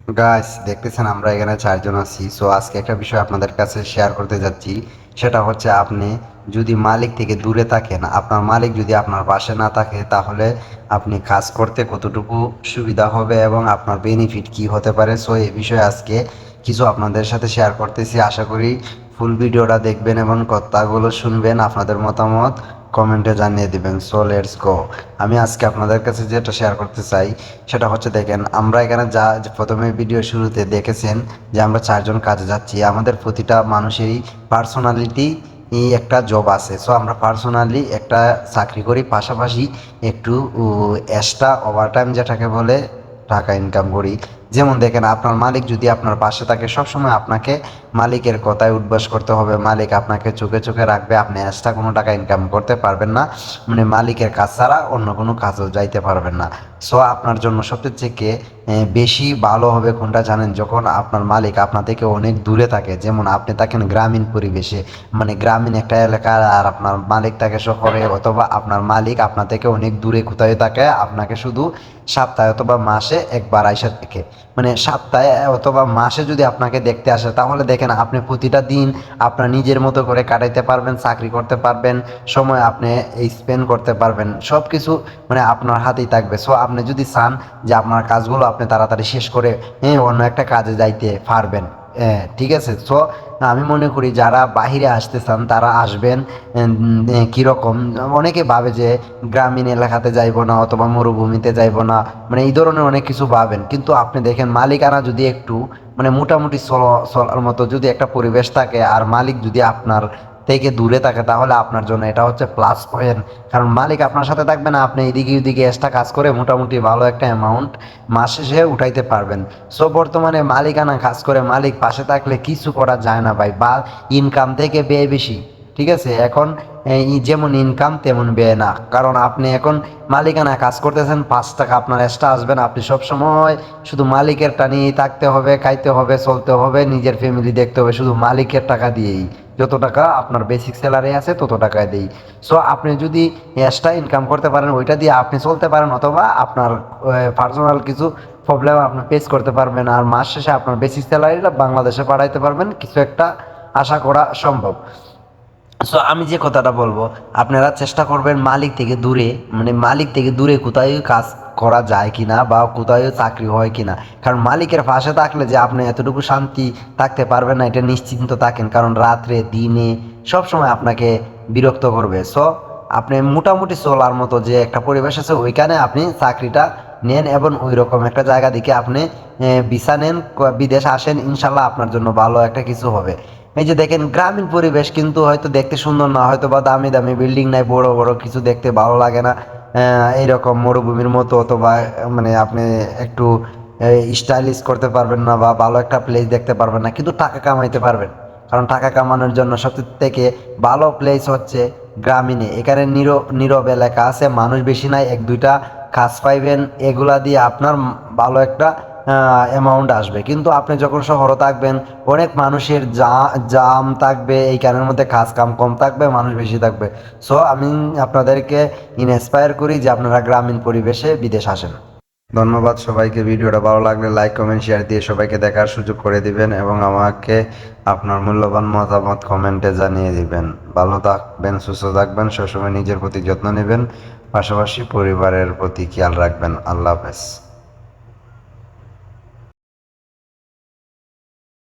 Guys দেখতেছেন আমরা এখানে চারজন আছি। সো আজকে একটা বিষয় আপনাদের কাছে শেয়ার করতে যাচ্ছি। সেটা হচ্ছে আপনি যদি মালিক থেকে দূরে থাকেন, আপনার মালিক যদি আপনার পাশে না থাকে, তাহলে আপনি কাজ করতে কতটুকু সুবিধা হবে এবং আপনার বেনিফিট কি হতে পারে। সো এই বিষয়ে আজকে কিছু আপনাদের সাথে শেয়ার করতেছি। আশা করি ফুল ভিডিওটা দেখবেন এবং কথাগুলো শুনবেন, আপনাদের মতামত কমেন্টে জানিয়ে দিবেন। So let's go. আমি আজকে আপনাদের কাছে যেটা শেয়ার করতে চাই সেটা হচ্ছে, দেখেন আমরা এখানে যে প্রথমে ভিডিও শুরুতে দেখেছেন যে আমরা চারজন কাজে যাচ্ছি। আমাদের প্রতিটা মানুষেরই পার্সোনালিটি একটা জব আছে। সো আমরা পার্সোনালি একটা চাকরি করি, পাশাপাশি একটু এক্সট্রা ওভারটাইম যেটাকে বলে টাকা ইনকাম করি। যেমন দেখেন, আপনার মালিক যদি আপনার পাশে থাকে, সবসময় আপনাকে মালিকের কথায় উঠবাস করতে হবে। মালিক আপনাকে চোখে চোখে রাখবে, আপনি এক্সট্রা কোনো টাকা ইনকাম করতে পারবেন না, মানে মালিকের কাজ ছাড়া অন্য কোনো কাজও যাইতে পারবেন না। সো আপনার জন্য সবচেয়ে থেকে বেশি ভালো হবে কোনটা জানেন? যখন আপনার মালিক আপনার থেকে অনেক দূরে থাকে। যেমন আপনি থাকেন গ্রামীণ পরিবেশে, মানে গ্রামীণ একটা এলাকা, আর আপনার মালিক থাকে শহরে, অথবা আপনার মালিক আপনার থেকে অনেক দূরে কোথায় থাকে, আপনাকে শুধু সপ্তাহে অথবা মাসে একবার আইসা থেকে, মানে সপ্তাহে অথবা মাসে যদি আপনাকে দেখতে আসে, তাহলে দেখেন আপনি প্রতিটা দিন আপনার নিজের মতো করে কাটাইতে পারবেন, চাকরি করতে পারবেন, সময় আপনি স্পেন্ড করতে পারবেন, সব কিছু মানে আপনার হাতেই থাকবে। সো আপনি যদি চান যে আপনার কাজগুলো আপনি তাড়াতাড়ি শেষ করে অন্য একটা কাজে যাইতে পারবেন, ঠিক আছে। সো আমি মনে করি যারা বাহিরে আসতে চান তারা আসবেন। কীরকম, অনেকে ভাবে যে গ্রামীণ এলাকাতে যাইবো না অথবা মরুভূমিতে যাইবো না, মানে এই ধরনের অনেক কিছু ভাবেন। কিন্তু আপনি দেখেন, মালিকানা যদি একটু মানে মোটামুটি চলার মতো যদি একটা পরিবেশ থাকে, আর মালিক যদি আপনার থেকে দূরে থাকে, তাহলে আপনার জন্য এটা হচ্ছে প্লাস পয়েন্ট। কারণ মালিক আপনার সাথে থাকবে না, আপনি এদিকে ওদিকে এক্সট্রা কাজ করে মোটামুটি ভালো একটা অ্যামাউন্ট মাস শেষে উঠাইতে পারবেন। সো বর্তমানে মালিকানা কাজ করে মালিক পাশে থাকলে কিছু করা যায় না ভাই, বা ইনকাম থেকে ব্যয় বেশি। ঠিক আছে, এখন যেমন ইনকাম তেমন ব্যয় না। কারণ আপনি এখন মালিকানা কাজ করতেছেন, 5 টাকা আপনার এক্সট্রা আসবেন, আপনি সব সময় শুধু মালিকের টানিয়েই থাকতে হবে, খাইতে হবে, চলতে হবে, নিজের ফ্যামিলি দেখতে হবে শুধু মালিকের টাকা দিয়েই। যত টাকা আপনার বেসিক স্যালারি আছে তত টাকায় দিই। সো আপনি যদি এক্সট্রা ইনকাম করতে পারেন, ওইটা দিয়ে আপনি চলতে পারেন, অথবা আপনার পার্সোনাল কিছু প্রবলেম আপনি ফেস করতে পারবেন, আর মাস শেষে আপনার বেসিক স্যালারিটা বাংলাদেশে পাঠাইতে পারবেন, কিছু একটা আশা করা সম্ভব। সো আমি যে কথাটা বলবো, আপনারা চেষ্টা করবেন মালিক থেকে দূরে, মানে মালিক থেকে দূরে কোথায় কাজ করা যায় কিনা বা কোথায় চাকরি হয় কিনা। কারণ মালিকের পাশে থাকলে যে আপনি এতটুকু শান্তি থাকতে পারবেন না, এটা নিশ্চিন্ত থাকেন। কারণ রাত্রে দিনে সব সময় আপনাকে বিরক্ত করবে। সো আপনি মোটামুটি চলার মতো যে একটা পরিবেশ আছে, ওইখানে আপনি চাকরিটা নেন এবং ওই রকম একটা জায়গা দিকে আপনি ভিসা নেন, বিদেশে আসেন, ইনশাল্লাহ আপনার জন্য ভালো একটা কিছু হবে। এই যে দেখেন, গ্রামীণ পরিবেশ কিন্তু হয়তো দেখতে সুন্দর না, হয়তো বা দামি দামি বিল্ডিং নাই, বড় বড় কিছু দেখতে ভালো লাগে না, এইরকম মরুভূমির মতো, অথবা মানে আপনি একটু স্টাইলিশ করতে পারবেন না, বা ভালো একটা প্লেস দেখতে পারবেন না, কিন্তু টাকা কামাইতে পারবেন। কারণ টাকা কামানোর জন্য সবথেকে থেকে ভালো প্লেস হচ্ছে গ্রামীণে। এখানে নীরব এলাকা আছে, মানুষ বেশি নাই, এক দুইটা কাজ পাইবেন, এগুলা দিয়ে আপনার ভালো একটা অ্যামাউন্ট আসবে। কিন্তু আপনি যখন শহরে থাকবেন, অনেক মানুষের জাম থাকবে, এই কারণের মধ্যে কাজ কাম কম থাকবে, মানুষ বেশি থাকবে। সো আমি আপনাদেরকে ইন্সপায়ার করি যে আপনারা গ্রামীণ পরিবেশে বিদেশ আসেন। ধন্যবাদ সবাইকে। ভিডিওটা ভালো লাগলে লাইক কমেন্ট শেয়ার দিয়ে সবাইকে দেখার সুযোগ করে দিবেন, এবং আমাকে আপনার মূল্যবান মতামত কমেন্টে জানিয়ে দিবেন। ভালো থাকবেন, সুস্থ থাকবেন, সবসময় নিজের প্রতি যত্ন নেবেন, পাশাপাশি পরিবারের প্রতি খেয়াল রাখবেন। আল্লাহ হাফেজ।